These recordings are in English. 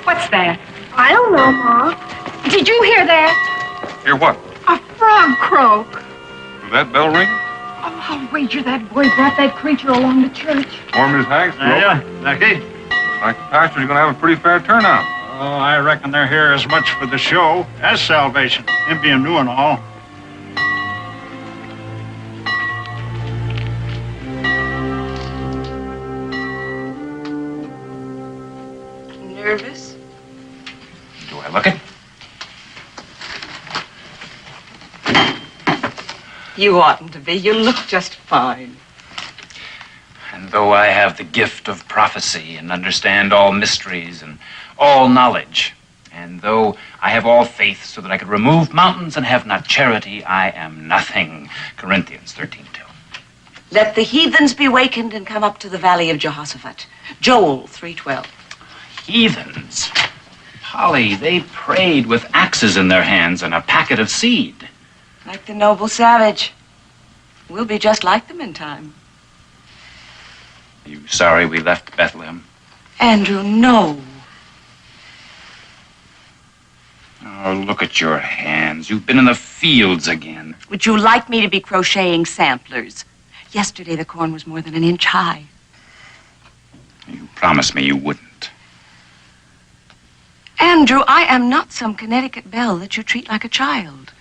What's that? I don't know, Ma. Did you hear that? Hear what? A frog croak. Was that bell ringing? Oh, I'll wager that boy brought that creature along to church. Morning, Miss Hanks. Yeah, Becky. Like the pastor's going to have a pretty fair turnout. Oh, I reckon they're here as much for the show as salvation. Him being new and all. Nervous? Do I look it? You oughtn't to be. You look just fine. And though I have the gift of prophecy and understand all mysteries and all knowledge, and though I have all faith so that I could remove mountains and have not charity, I am nothing. Corinthians 13:2. Let the heathens be wakened and come up to the valley of Jehoshaphat. Joel 3:12. Heathens. Polly, they prayed with axes in their hands and a packet of seed. Like the noble savage. We'll be just like them in time. You sorry we left Bethlehem? Andrew, no. Oh, look at your hands. You've been in the fields again. Would you like me to be crocheting samplers? Yesterday the corn was more than an inch high. You promised me you wouldn't. Andrew, I am not some Connecticut belle that you treat like a child.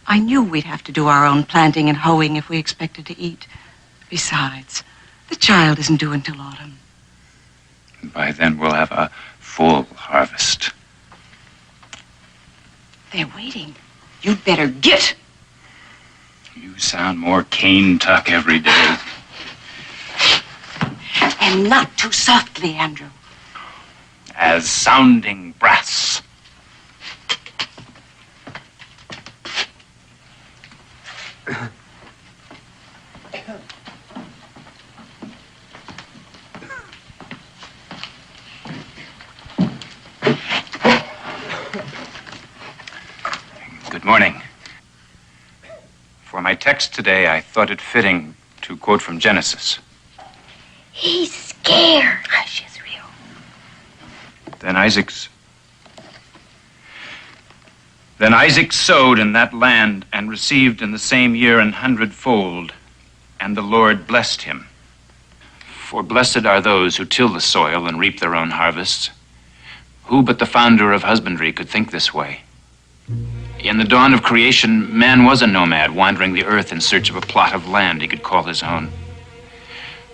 I knew we'd have to do our own planting and hoeing if we expected to eat. Besides, the child isn't due until autumn. By then we'll have a full harvest. They're waiting. You'd better get. You sound more cane tuck every day. And not too softly, Andrew. As sounding brass. Good morning. For my text today, I thought it fitting to quote from Genesis. He's scared. Hush, Israel. Then Isaac sowed in that land and received in the same year 100-fold, and the Lord blessed him. For blessed are those who till the soil and reap their own harvests. Who but the founder of husbandry could think this way? In the dawn of creation, man was a nomad wandering the earth in search of a plot of land he could call his own.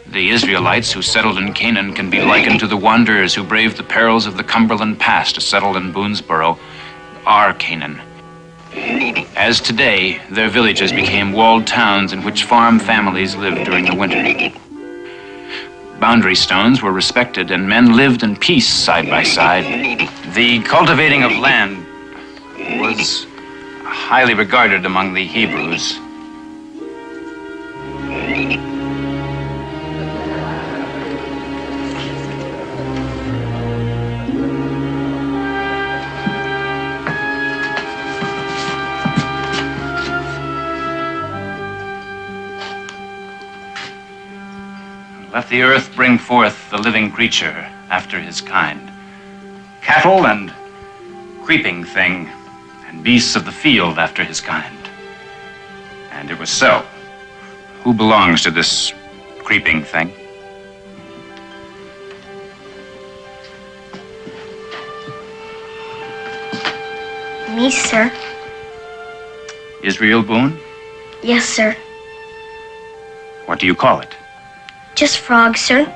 The Israelites who settled in Canaan can be likened to the wanderers who braved the perils of the Cumberland Pass to settle in Boonesboro, our Canaan. As today, their villages became walled towns in which farm families lived during the winter. Boundary stones were respected and men lived in peace side by side. The cultivating of land was highly regarded among the Hebrews. Let the earth bring forth the living creature after his kind, cattle and creeping thing, and beasts of the field after his kind. And it was so. Who belongs to this creeping thing? Me, sir. Israel Boone? Yes, sir. What do you call it? Just Frog, sir.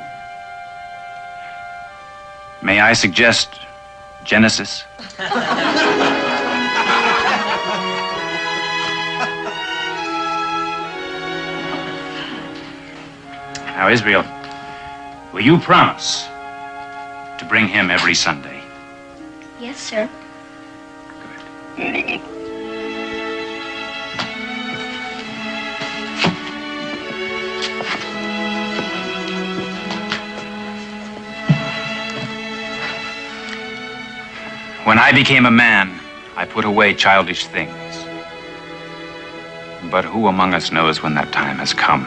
May I suggest Genesis? Now, Israel, will you promise to bring him every Sunday? Yes, sir. Good. When I became a man, I put away childish things. But who among us knows when that time has come?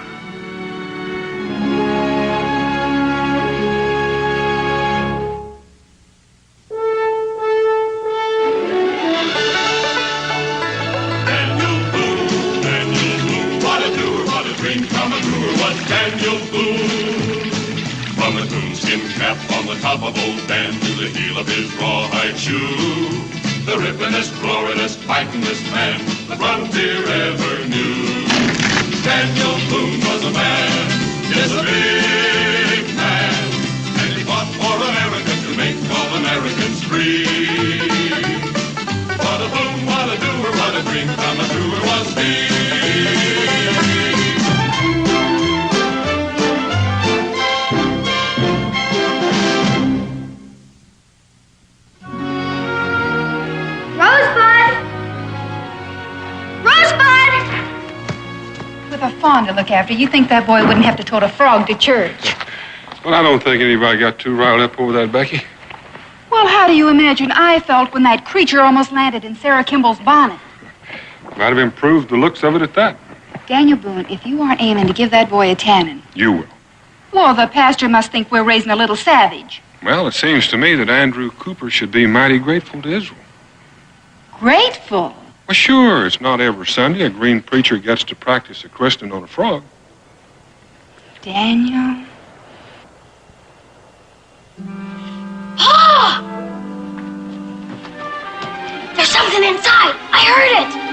from the coonskin cap on the top of old Dan to the heel of his rawhide shoe. The rippin'est, roarin'est, fightin'est man the frontier ever knew. Daniel Boone was a man, yes, a big man, and he fought for America to make all Americans free. What a Boone, what a doer, what a dream come truer was he. With a fawn to look after, you think that boy wouldn't have to tote a frog to church. Well, I don't think anybody got too riled up over that, Becky. Well, how do you imagine I felt when that creature almost landed in Sarah Kimball's bonnet? Might have improved the looks of it at that. Daniel Boone, if you aren't aiming to give that boy a tanning. You will. Well, the pastor must think we're raising a little savage. Well, it seems to me that Andrew Cooper should be mighty grateful to Israel. Grateful? Well, sure, it's not every Sunday a green preacher gets to practice a christening on a frog. Daniel? Ah! There's something inside. I heard it.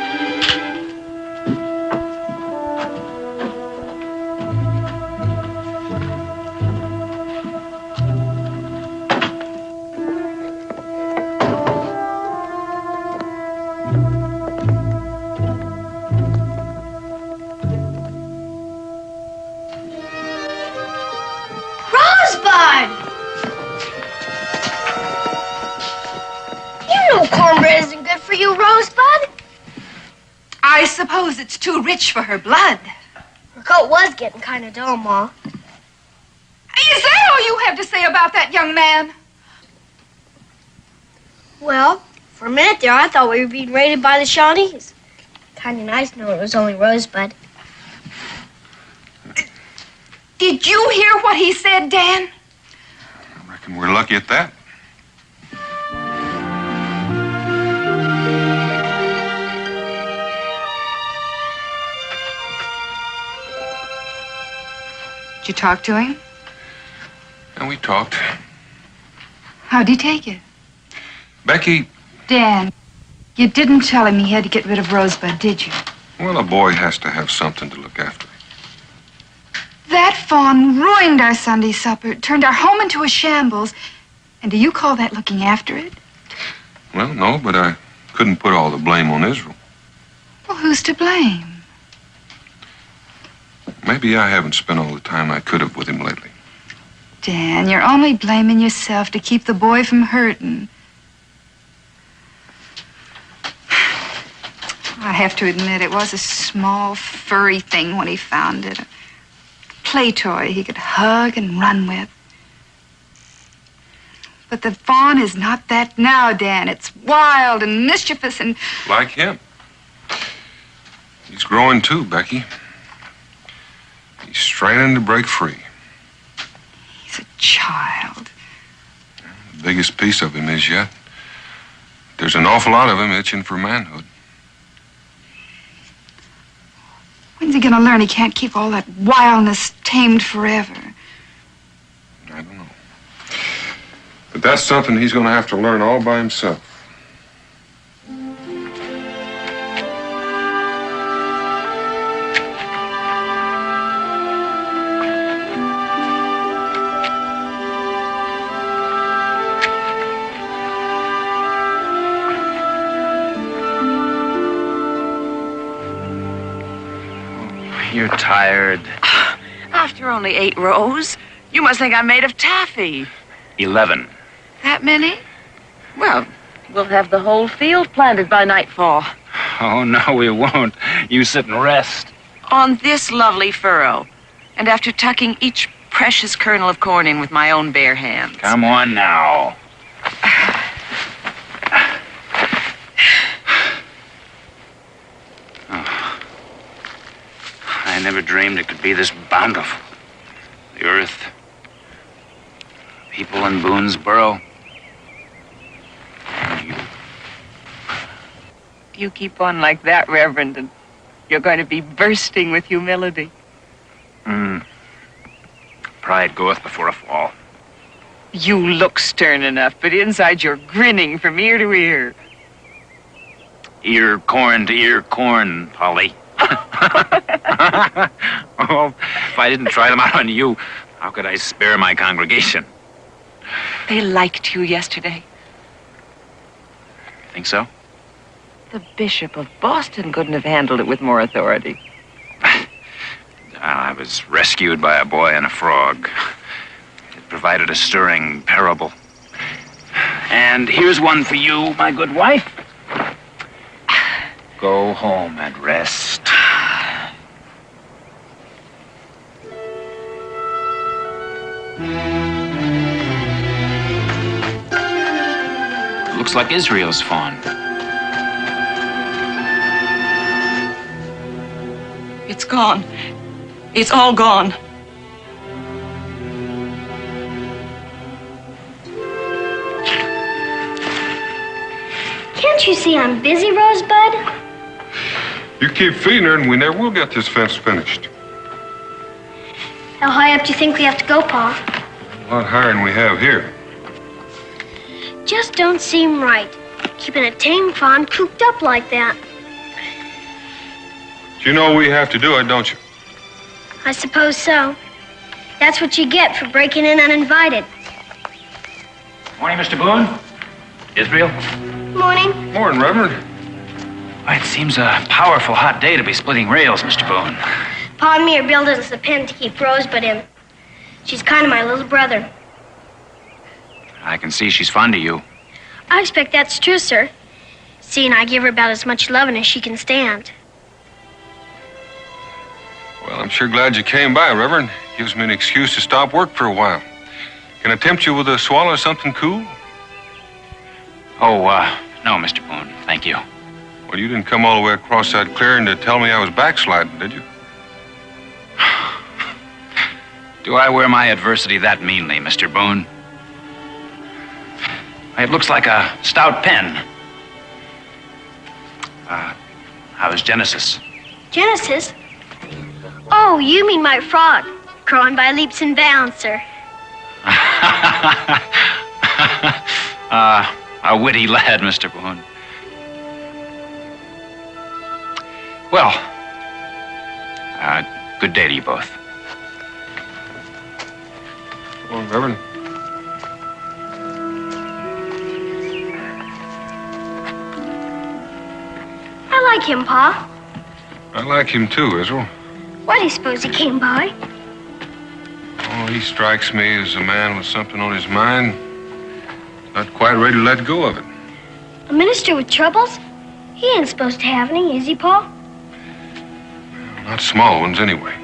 Cornbread isn't good for you, Rosebud. I suppose it's too rich for her blood. Her coat was getting kind of dull, Ma. Is that all you have to say about that young man? Well, for a minute there, I thought we were being raided by the Shawnees. Kind of nice knowing it was only Rosebud. Did you hear what he said, Dan? I reckon we're lucky at that. Did you talk to him? And we talked. How'd he take it? Becky. Dan, you didn't tell him he had to get rid of Rosebud, did you? Well, a boy has to have something to look after. That fawn ruined our Sunday supper, turned our home into a shambles. And do you call that looking after it? Well, no, but I couldn't put all the blame on Israel. Well, who's to blame? Maybe I haven't spent all the time I could have with him lately. Dan, you're only blaming yourself to keep the boy from hurting. I have to admit, it was a small, furry thing when he found it. A play toy he could hug and run with. But the fawn is not that now, Dan. It's wild and mischievous and... Like him. He's growing too, Becky. He's straining to break free. He's a child. The biggest piece of him is yet. There's an awful lot of him itching for manhood. When's he gonna learn he can't keep all that wildness tamed forever? I don't know. But that's something he's gonna have to learn all by himself. You're tired. After only 8 rows, you must think I'm made of taffy. 11. That many? Well, we'll have the whole field planted by nightfall. Oh, no, we won't. You sit and rest. On this lovely furrow. And after tucking each precious kernel of corn in with my own bare hands. Come on now. I never dreamed it could be this bountiful. The earth, people in Boonesboro, and you. You keep on like that, Reverend, and you're going to be bursting with humility. pride goeth before a fall. You look stern enough, but inside you're grinning from ear to ear. Ear corn to ear corn, Polly. Oh, if I didn't try them out on you, how could I spare my congregation? They liked you yesterday. Think so? The Bishop of Boston couldn't have handled it with more authority. I was rescued by a boy and a frog. It provided a stirring parable. And here's one for you, my good wife. Go home and rest. Looks like Israel's fawn. It's gone. It's all gone. Can't you see I'm busy, Rosebud? You keep feeding her, and we never will get this fence finished. How high up do you think we have to go, Pa? A lot higher than we have here. Just don't seem right. Keeping a tame fawn cooped up like that. You know we have to do it, don't you? I suppose so. That's what you get for breaking in uninvited. Morning, Mr. Boone. Israel. Morning. Morning, Reverend. It seems a powerful hot day to be splitting rails, Mr. Boone. Pa and me are building us a pen to keep Rosebud in. She's kind of my little brother. I can see she's fond of you. I expect that's true, sir. Seeing I give her about as much loving as she can stand. Well, I'm sure glad you came by, Reverend. Gives me an excuse to stop work for a while. Can I tempt you with a swallow of something cool? Oh, no, Mr. Boone. Thank you. Well, you didn't come all the way across that clearing to tell me I was backsliding, did you? Do I wear my adversity that meanly, Mr. Boone? It looks like a stout pen. How's Genesis? Genesis? Oh, you mean my frog. Growing by leaps and bounds, sir. A witty lad, Mr. Boone. Well, good day to you both. Come on, Reverend. I like him, Pa. I like him too, Israel. Why do you suppose he came by? Oh, he strikes me as a man with something on his mind. Not quite ready to let go of it. A minister with troubles? He ain't supposed to have any, is he, Pa? Not small ones, anyway.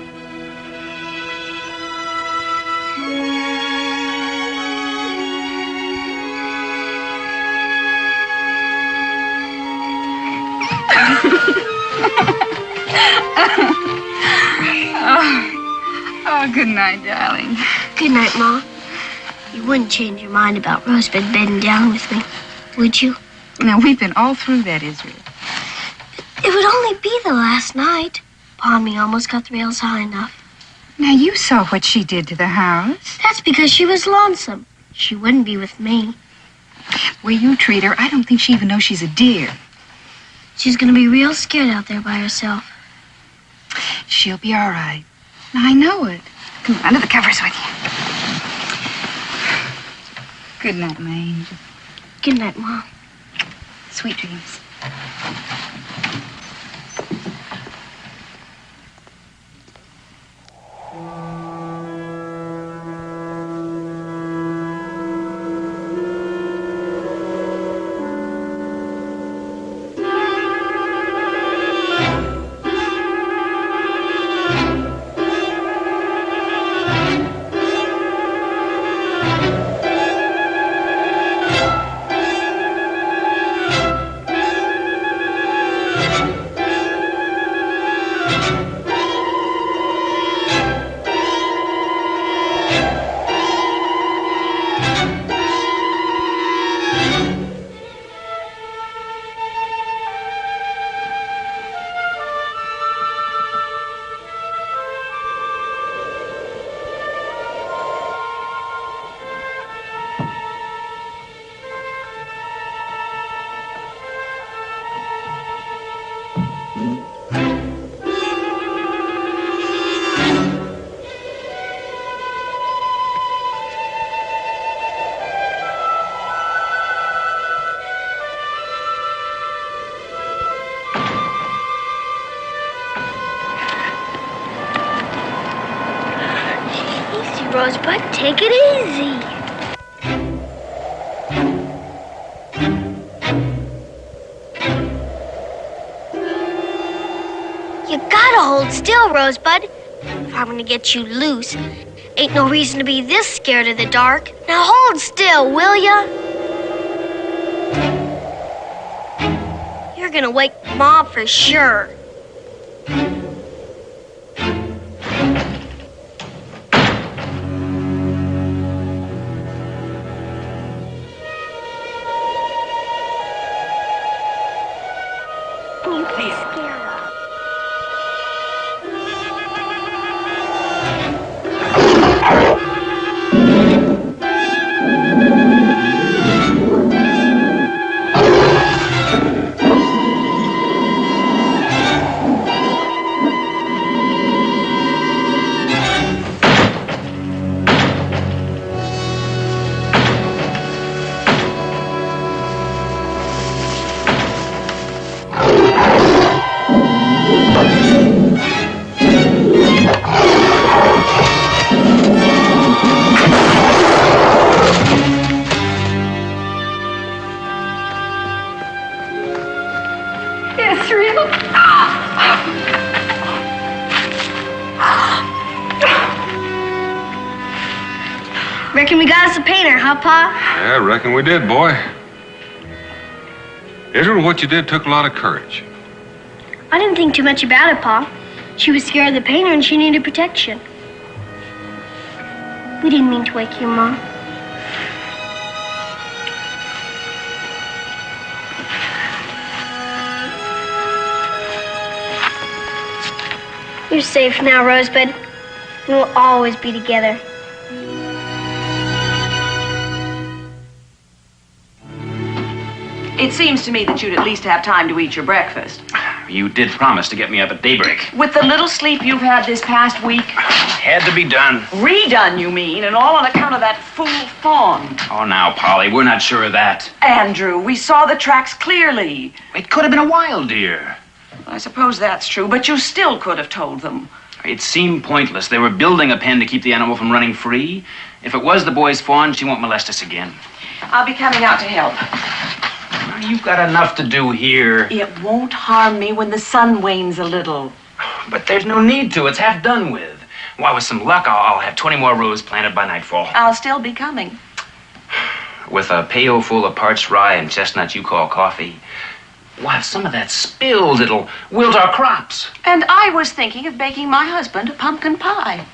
Oh, good night, darling. Good night, Ma. You wouldn't change your mind about Rosebud bedding down with me, would you? Now, we've been all through that, Israel. It would only be the last night. Pa and me almost got the rails high enough. Now, you saw what she did to the house. That's because she was lonesome. She wouldn't be with me. The way you treat her, I don't think she even knows she's a dear. She's gonna be real scared out there by herself. She'll be all right. I know it. Come on, under the covers with you. Good night, my angel. Good night, Mom. Sweet dreams. Take it easy. You gotta hold still, Rosebud. If I'm gonna get you loose, ain't no reason to be this scared of the dark. Now hold still, will ya? You're gonna wake Mom for sure. You be scared of. It's real. Reckon we got us a painter, huh, Pa? Yeah, I reckon we did, boy. Israel, what you did took a lot of courage. I didn't think too much about it, Pa. She was scared of the painter and she needed protection. We didn't mean to wake you, Mom. You're safe now, Rosebud. We'll always be together. It seems to me that you'd at least have time to eat your breakfast. You did promise to get me up at daybreak. With the little sleep you've had this past week. Had to be done. Redone, you mean, and all on account of that fool fawn. Oh, now, Polly, we're not sure of that. Andrew, we saw the tracks clearly. It could have been a wild deer. I suppose that's true, but you still could have told them. It seemed pointless. They were building a pen to keep the animal from running free. If it was the boy's fawn, she won't molest us again. I'll be coming out to help. You've got enough to do here. It won't harm me when the sun wanes a little. But there's no need to. It's half done with. Why, with some luck, I'll have 20 more rows planted by nightfall. I'll still be coming. With a pail full of parched rye and chestnuts you call coffee. Why, if some of that spills, it'll wilt our crops. And I was thinking of baking my husband a pumpkin pie.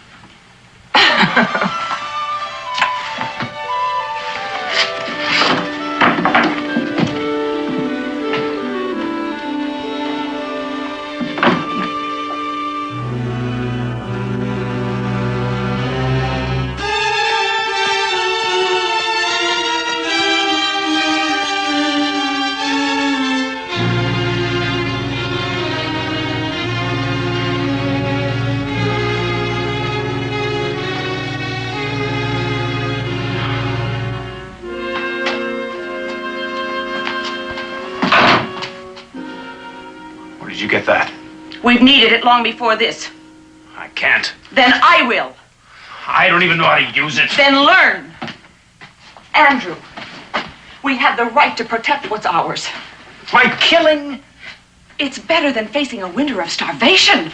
Where did you get that? We've needed it long before this. I can't. Then I will. I don't even know how to use it. Then learn. Andrew, we have the right to protect what's ours. By killing? It's better than facing a winter of starvation.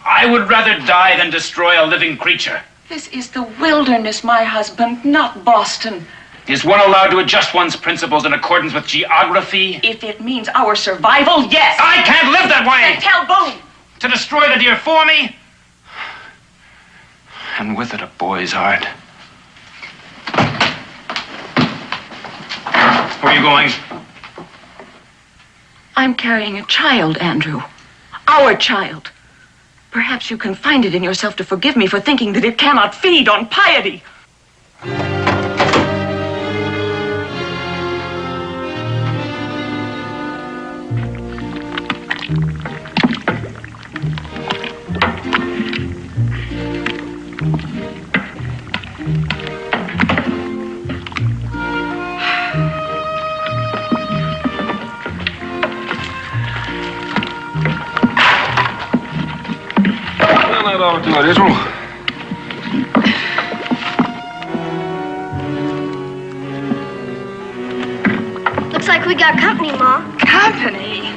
I would rather die than destroy a living creature. This is the wilderness, my husband, not Boston. Is one allowed to adjust one's principles in accordance with geography? If it means our survival, yes. I can't live that way! Then tell Boone. To destroy the deer for me? And with it a boy's heart. Where are you going? I'm carrying a child, Andrew. Our child. Perhaps you can find it in yourself to forgive me for thinking that it cannot feed on piety. Well, that ought to do it, Israel. like we got company, Ma. Company?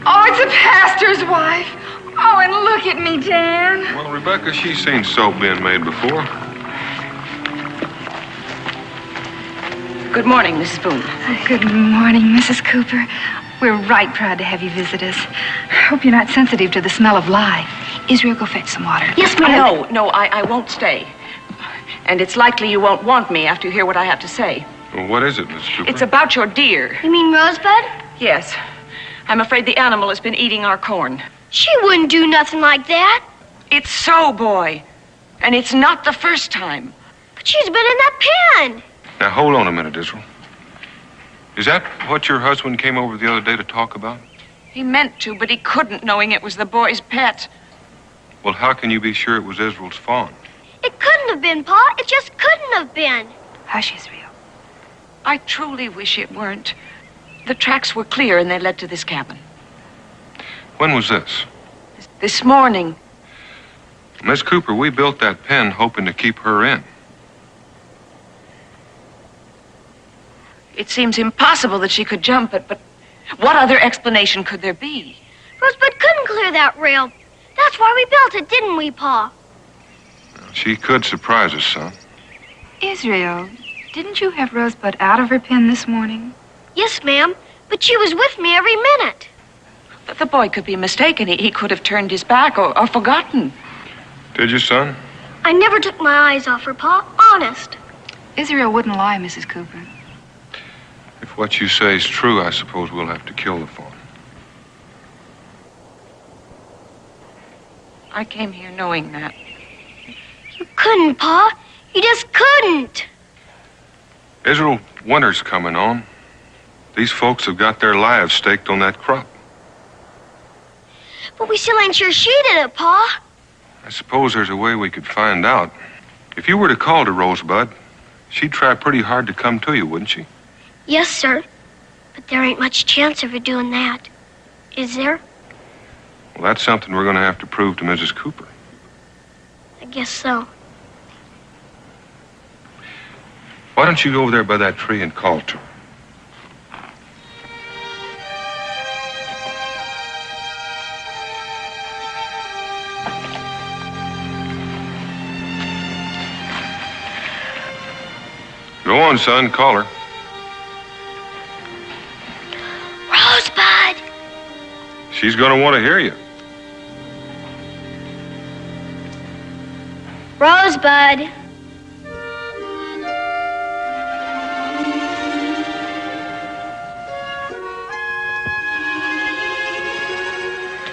Oh, it's a pastor's wife. Oh, and look at me, Dan. Well, Rebecca, she's seen soap being made before. Good morning, Mrs. Boone. Good morning, Mrs. Cooper. We're right proud to have you visit us. Hope you're not sensitive to the smell of lye. Israel, go fetch some water. Yes, ma'am. No, I won't stay. And it's likely you won't want me after you hear what I have to say. Well, what is it, Miss Cooper? It's about your deer. You mean Rosebud? Yes. I'm afraid the animal has been eating our corn. She wouldn't do nothing like that. It's so, boy. And it's not the first time. But she's been in that pen. Now, hold on a minute, Israel. Is that what your husband came over the other day to talk about? He meant to, but he couldn't, knowing it was the boy's pet. Well, how can you be sure it was Israel's fawn? It couldn't have been, Pa. It just couldn't have been. Hush, Israel. I truly wish it weren't. The tracks were clear and they led to this cabin. When was this? This morning. Miss Cooper, we built that pen hoping to keep her in. It seems impossible that she could jump it, but what other explanation could there be? Rosebud couldn't clear that rail. That's why we built it, didn't we, Pa? She could surprise us, son. Israel, didn't you have Rosebud out of her pen this morning? Yes, ma'am. But she was with me every minute. But the boy could be mistaken. He could have turned his back or forgotten. Did you, son? I never took my eyes off her, Pa. Honest. Israel wouldn't lie, Mrs. Cooper. If what you say is true, I suppose we'll have to kill the fawn. I came here knowing that. You couldn't, Pa. You just couldn't. Israel, winter's coming on. These folks have got their lives staked on that crop. But we still ain't sure she did it, Pa. I suppose there's a way we could find out. If you were to call to Rosebud, she'd try pretty hard to come to you, wouldn't she? Yes, sir. But there ain't much chance of her doing that. Is there? Well, that's something we're going to have to prove to Mrs. Cooper. I guess so. Why don't you go over there by that tree and call to her? Go on, son, call her. Rosebud! She's going to want to hear you. Rosebud!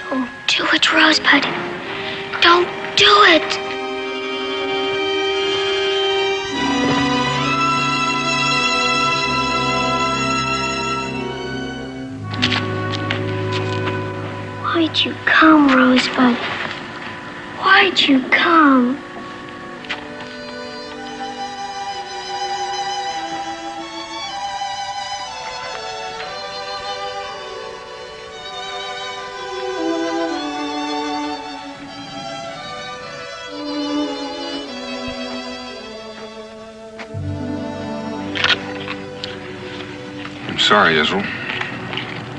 Don't do it, Rosebud. Don't do it. Why'd you come, Rosebud? Why'd you come? I'm sorry, Israel.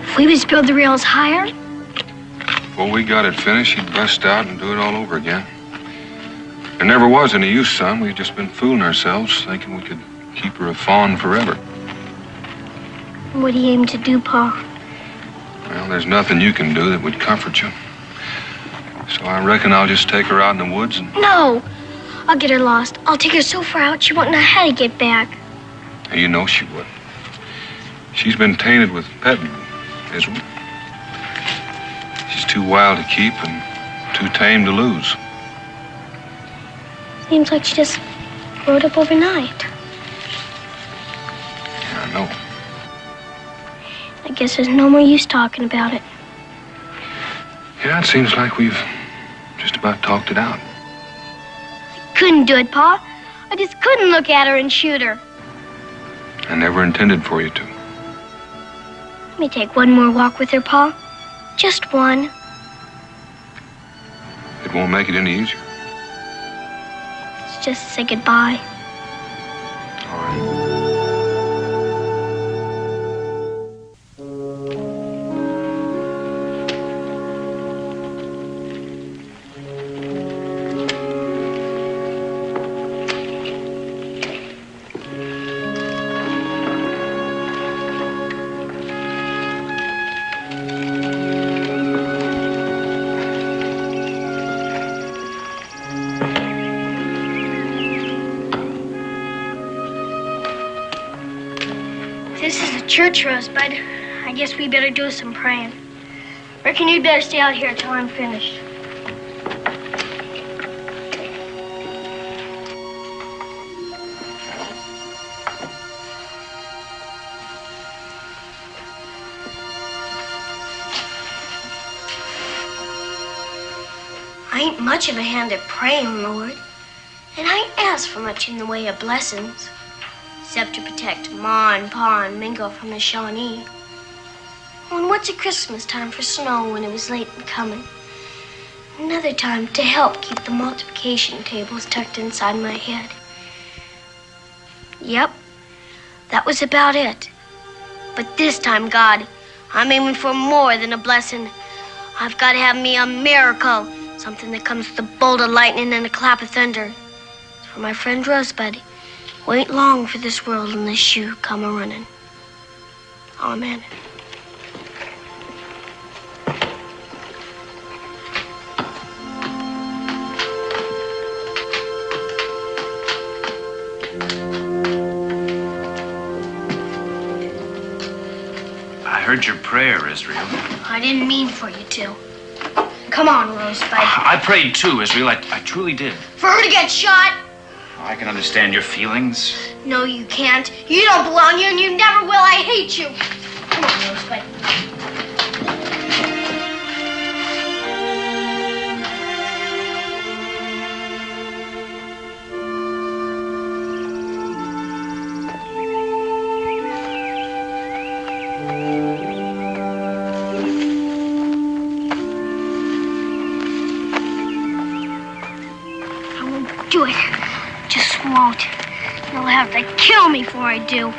If we was build the rails higher, Before we got it finished, she'd bust out and do it all over again. There never was any use, son. We've just been fooling ourselves, thinking we could keep her a fawn forever. what do you aim to do, Pa? Well, there's nothing you can do that would comfort you. So I reckon I'll just take her out in the woods and... No! I'll get her lost. I'll take her so far out she won't know how to get back. You know she would. She's been tainted with petting, Israel. She's too wild to keep and too tame to lose. Seems like she just growed up overnight. Yeah, I know. I guess there's no more use talking about it. Yeah, it seems like we've just about talked it out. I couldn't do it, Pa. I just couldn't look at her and shoot her. I never intended for you to. Let me take one more walk with her, Pa. Just one. It won't make it any easier. It's just to say goodbye. All right. This is a church, Rosebud. I guess we better do some praying. Reckon you'd better stay out here until I'm finished. I ain't much of a hand at praying, Lord. And I ain't asked for much in the way of blessings, except to protect Ma and Pa and Mingo from the Shawnee. And what's a Christmas time for snow when it was late in coming? Another time to help keep the multiplication tables tucked inside my head. Yep, that was about it. But this time, God, I'm aiming for more than a blessing. I've got to have me a miracle, something that comes with a bolt of lightning and a clap of thunder. For my friend Rosebud, wait long for this world and this shoe come a-running. Amen. I heard your prayer, Israel. I didn't mean for you to. Come on, Rosebud. I prayed too, Israel. I truly did. For her to get shot? I can understand your feelings. No, you can't. You don't belong here, and you never will. I hate you. Come on, Rosebud. I won't do it. Just won't. You'll have to kill me before I do.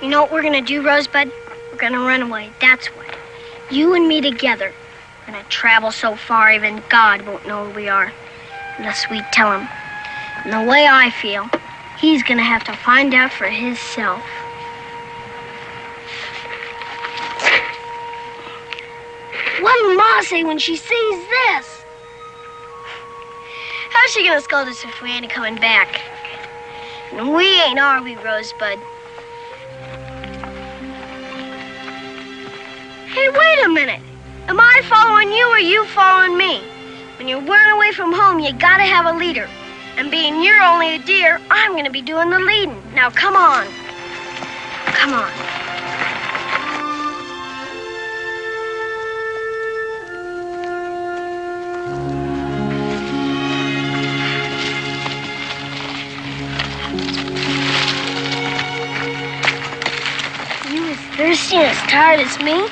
You know what we're gonna do, Rosebud? We're gonna run away, that's what. You and me together. We're gonna travel so far even God won't know where we are. Unless we tell him. And the way I feel, he's gonna have to find out for himself. What'll Ma say when she sees this? How's she gonna scold us if we ain't coming back? And we ain't, are we, Rosebud? Hey, wait a minute. Am I following you or you following me? When you're running away from home, you gotta have a leader. And being you're only a deer, I'm gonna be doing the leading. Now, come on. Come on. You as thirsty and as tired as me?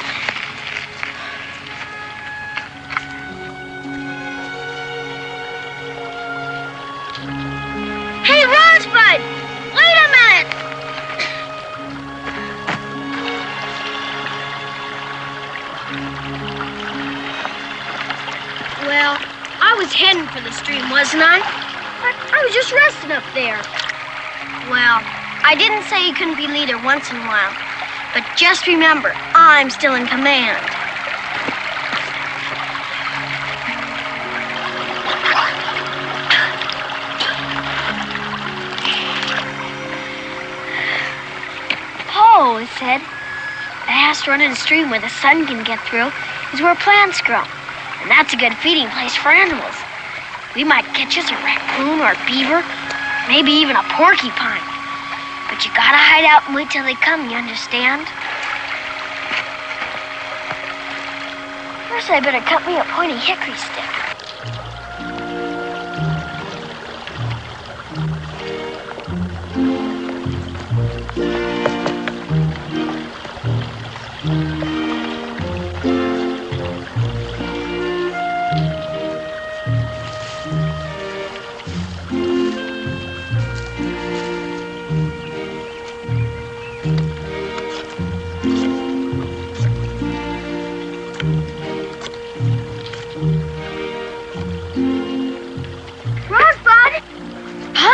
Hey, Rosebud! Wait a minute! Well, I was heading for the stream, wasn't I? But I was just resting up there. Well, I didn't say you couldn't be leader once in a while. But just remember, I'm still in command. It said, fast running a stream where the sun can get through is where plants grow. And that's a good feeding place for animals. We might catch us a raccoon or a beaver, maybe even a porcupine. But you gotta hide out and wait till they come, you understand? First I better cut me a pointy hickory stick.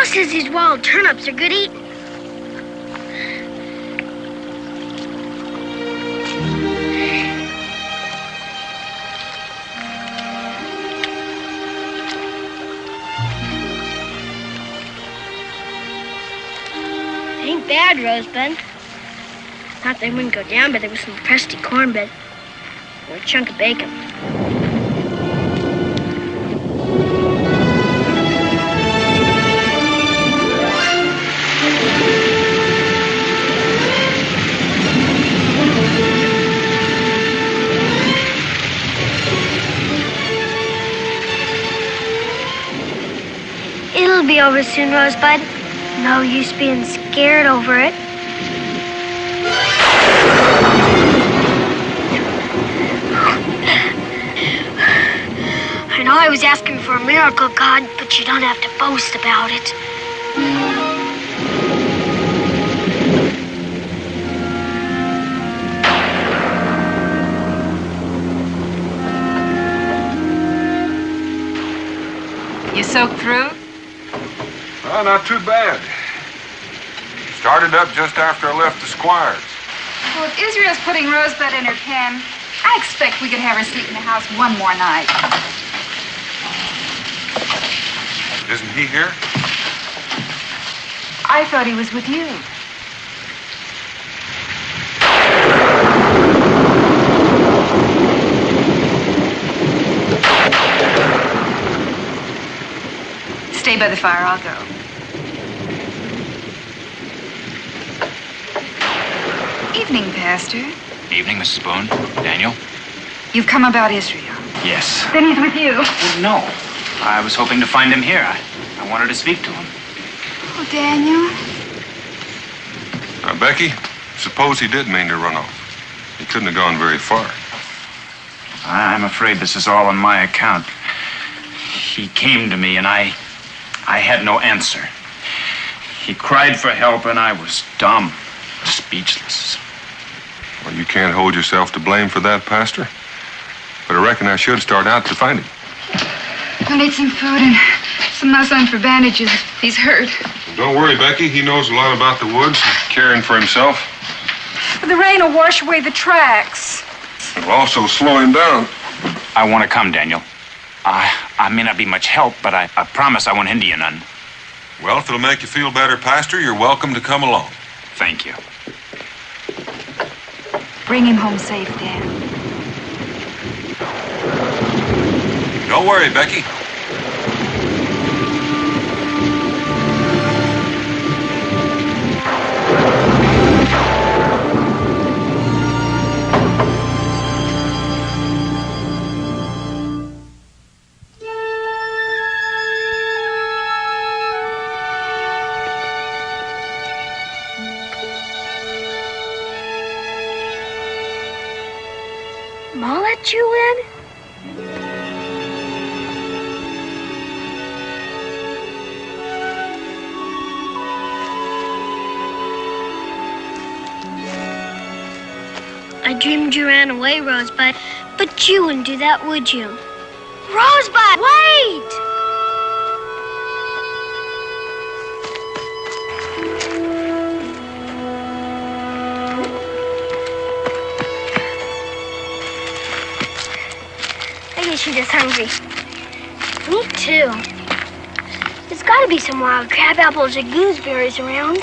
Says these wild turnips are good eating. ain't bad, Rosebud. Thought they wouldn't go down, but there was some crusty cornbread or a chunk of bacon. It'll be over soon, Rosebud. No use being scared over it. I know I was asking for a miracle, God, but you don't have to boast about it. You soaked through? Well, not too bad. Started up just after I left the Squire's. Well, if Israel's putting Rosebud in her pen, I expect we could have her sleep in the house one more night. Isn't he here? I thought he was with you. Stay by the fire, I'll go. Evening, Pastor. Evening, Mrs. Boone. Daniel? You've come about Israel. Yes. Then he's with you. Well, no. I was hoping to find him here. I wanted to speak to him. Oh, Daniel. Now, Becky, suppose he did mean to run off. He couldn't have gone very far. I'm afraid this is all on my account. He came to me, and I had no answer. He cried for help, and I was dumb, speechless. Well, you can't hold yourself to blame for that, Pastor. But I reckon I should start out to find him. We'll need some food and some muslin for bandages. He's hurt. Don't worry, Becky. He knows a lot about the woods and caring for himself. But the rain will wash away the tracks. It'll also slow him down. I want to come, Daniel. I may not be much help, but I promise I won't hinder you none. Well, if it'll make you feel better, Pastor, you're welcome to come along. Thank you. Bring him home safe, Dan. Don't worry, Becky. Ma let you in? I dreamed you ran away, Rosebud. But you wouldn't do that, would you? Rosebud, wait! I guess you're just hungry. Me too. There's got to be some wild crab apples or gooseberries around.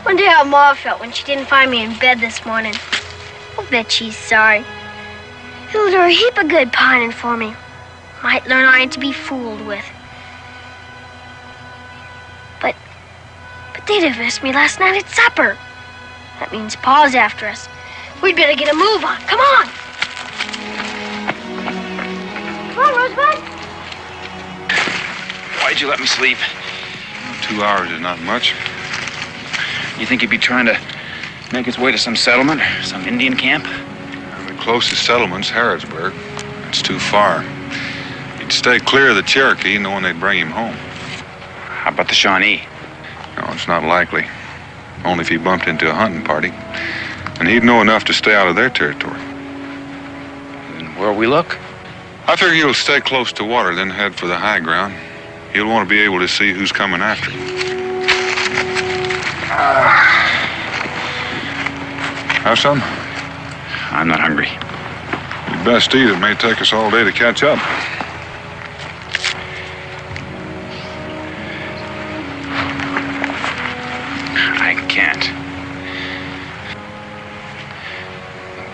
Wonder how Ma felt when she didn't find me in bed this morning. I'll bet she's sorry. It'll do her a heap of good pining for me. Might learn I ain't to be fooled with. But they dismissed me last night at supper. That means Pa's after us. We'd better get a move on. Come on! Come on, Rosebud. Why'd you let me sleep? 2 hours is not much. You think he'd be trying to make his way to some settlement, some Indian camp? The closest settlement's Harrodsburg. It's too far. He'd stay clear of the Cherokee, knowing they'd bring him home. How about the Shawnee? No, it's not likely. Only if he bumped into a hunting party. And he'd know enough to stay out of their territory. Then where'll we look? I figure he'll stay close to water, then head for the high ground. He'll want to be able to see who's coming after him. Have some? I'm not hungry. You'd best eat. It may take us all day to catch up. can't.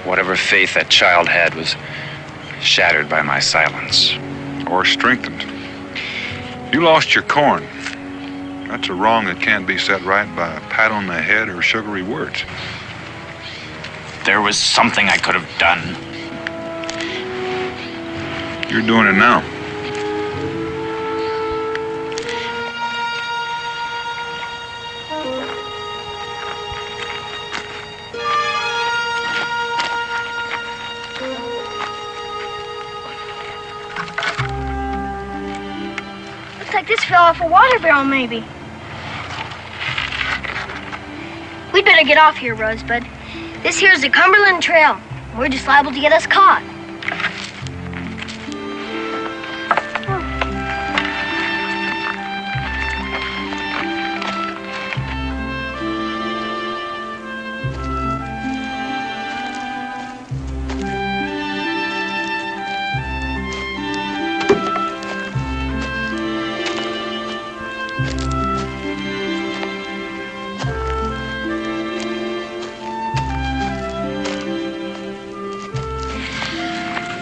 Whatever faith that child had was shattered by my silence. Or strengthened. You lost your corn. That's a wrong that can't be set right by a pat on the head or sugary words. There was something I could have done. You're doing it now. Looks like this fell off a water barrel, maybe. We'd better get off here, Rosebud. This here's the Cumberland Trail. We're just liable to get us caught.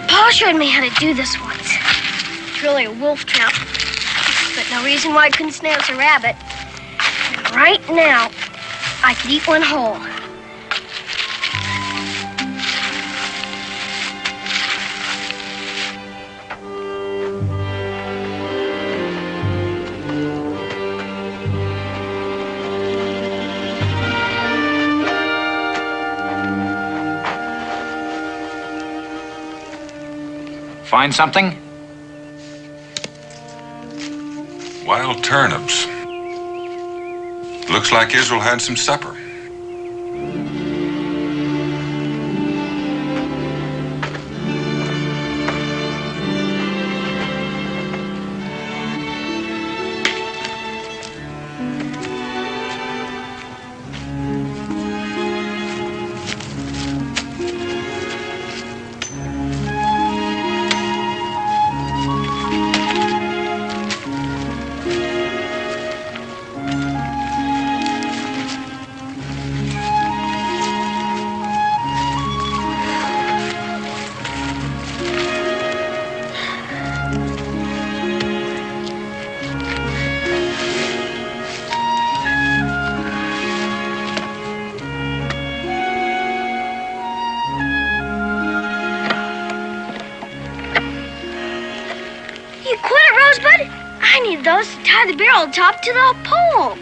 Pa showed me how to do this once. It's really a wolf trap, but no reason why I couldn't snare us a rabbit. And right now, I could eat one whole. Find something? Wild turnips. Looks like Israel had some supper. You quit it, Rosebud? I need those to tie the barrel top to the pole.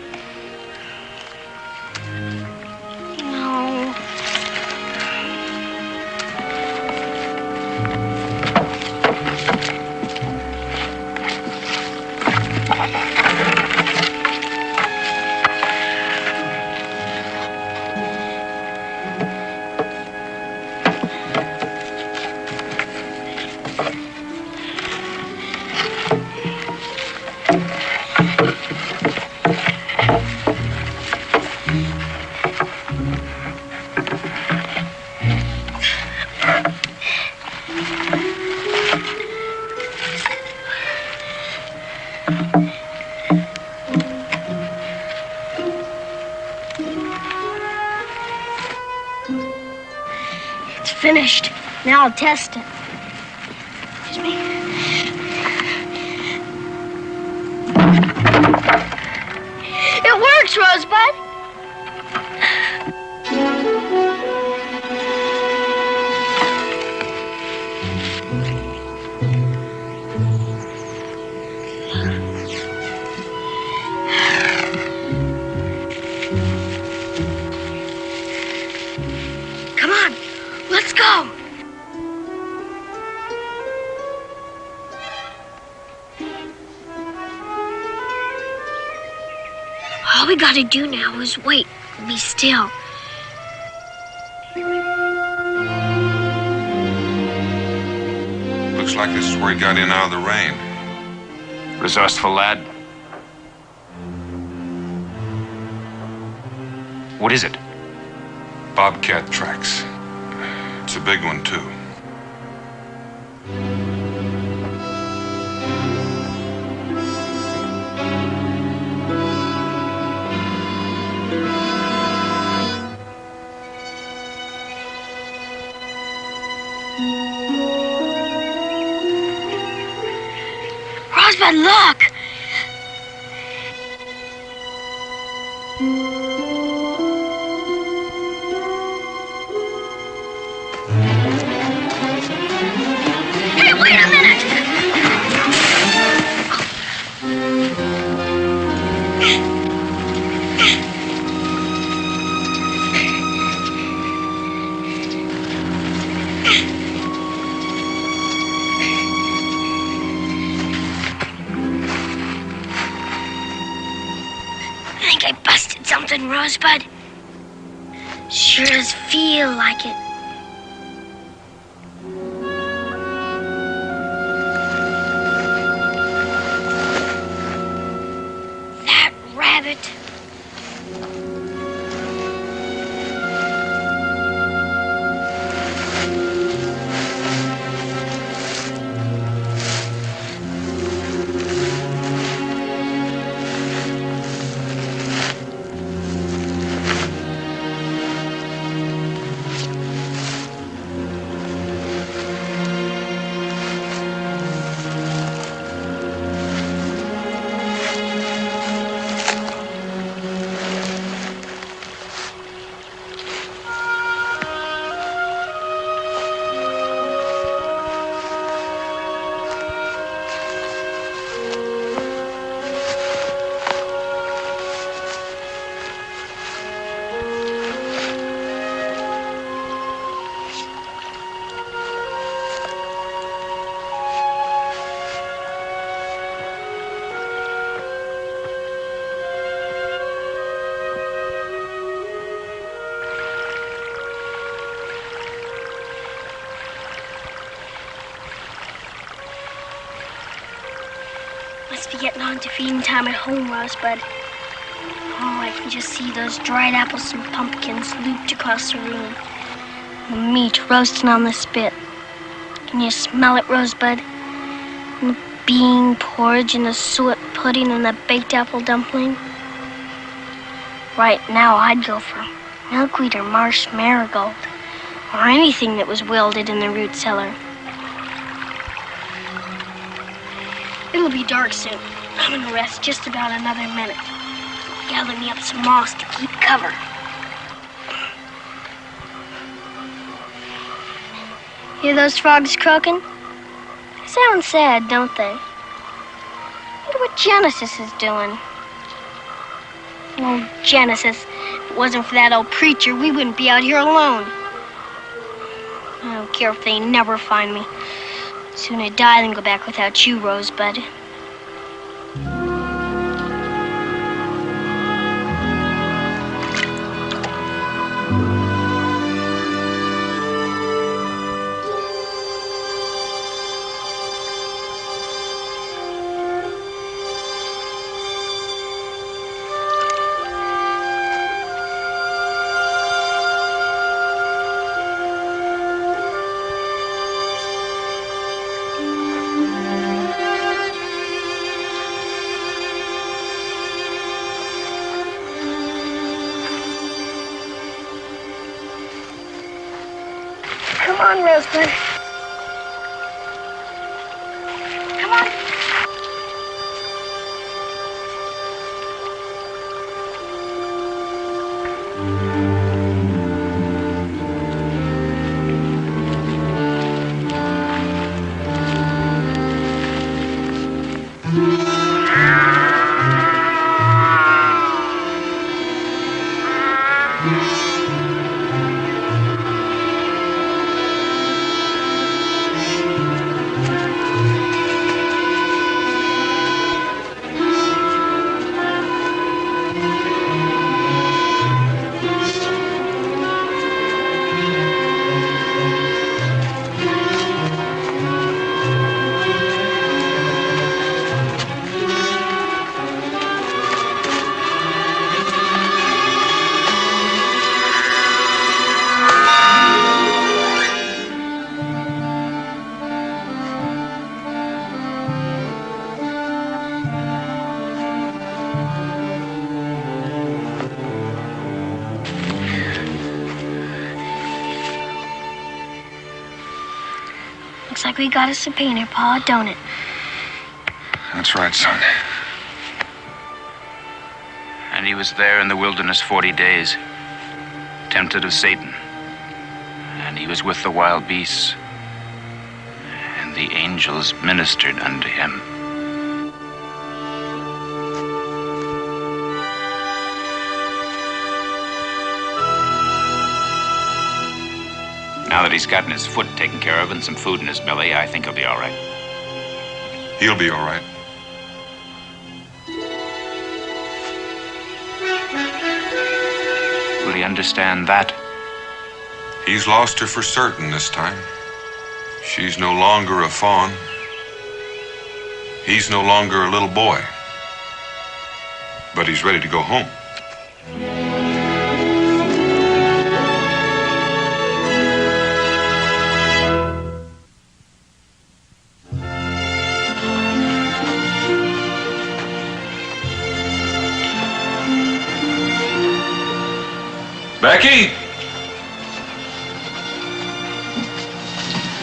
No. It's finished. Now I'll test it. Excuse me. It works, Rosebud. Come on, let's go. All we gotta do now is wait and be still. Looks like this is where he got in out of the rain. Resourceful lad. What is it? Bobcat tracks. It's a big one, too. Rosebud, look! Hey, wait a minute! I think I busted something, Rosebud. Sure does feel like it. That rabbit. Must be getting on to feeding time at home, Rosebud. Oh, I can just see those dried apples and pumpkins looped across the room. The meat roasting on the spit. Can you smell it, Rosebud? And the bean porridge and the suet pudding and the baked apple dumpling. Right now, I'd go for milkweed or marsh marigold, or anything that was wilted in the root cellar. It'll be dark soon. I'm gonna rest just about another minute. Gather me up some moss to keep cover. Hear those frogs croaking? They sound sad, don't they? Wonder what Genesis is doing. Oh, Genesis. If it wasn't for that old preacher, we wouldn't be out here alone. I don't care if they never find me. Sooner die than go back without you, Rosebud. Come on, Rosebud. Come on. Looks like we got us a painter, Pa, don't it? That's right, son. And he was there in the wilderness 40 days, tempted of Satan. And he was with the wild beasts, and the angels ministered unto him. Now that he's gotten his foot taken care of and some food in his belly, I think he'll be all right. He'll be all right. Will he understand that? He's lost her for certain this time. She's no longer a fawn. He's no longer a little boy. But he's ready to go home. Becky!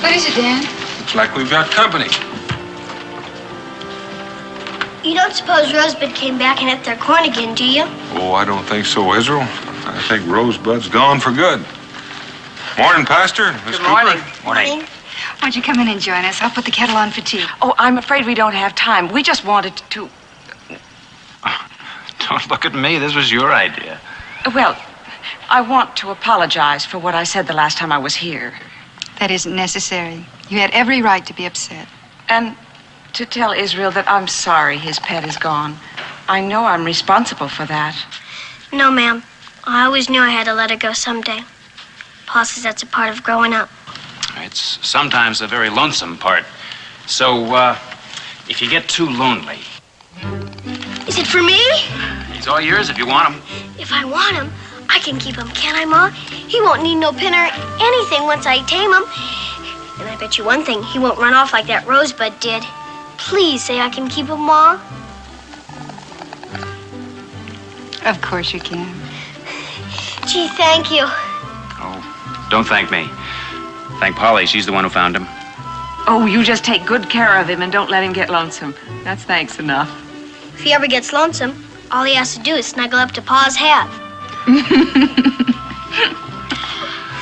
What is it, Dan? Looks like we've got company. You don't suppose Rosebud came back and ate their corn again, do you? Oh, I don't think so, Israel. I think Rosebud's gone for good. Morning, Pastor. Miss Good morning. Cooper. Morning. Why don't you come in and join us? I'll put the kettle on for tea. Oh, I'm afraid we don't have time. We just wanted to... Don't look at me. This was your idea. Well, I want to apologize for what I said the last time I was here. That isn't necessary. You had every right to be upset. And to tell Israel that I'm sorry his pet is gone. I know I'm responsible for that. No, ma'am. I always knew I had to let her go someday. Pa says that's a part of growing up. It's sometimes a very lonesome part. So, if you get too lonely, Is it for me? he's all yours if you want him. If I want him, I can keep him, can't I, Ma? He won't need no pin or anything once I tame him. And I bet you one thing, he won't run off like that Rosebud did. Please say I can keep him, Ma. Of course you can. Gee, thank you. Oh, don't thank me. Thank Polly. She's the one who found him. Oh, you just take good care of him and don't let him get lonesome. That's thanks enough. If he ever gets lonesome, all he has to do is snuggle up to Pa's hat.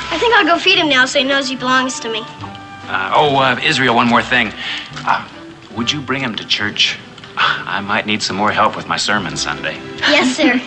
I think I'll go feed him now so he knows he belongs to me. Israel, one more thing. Would you bring him to church? I might need some more help with my sermon Sunday. Yes, sir.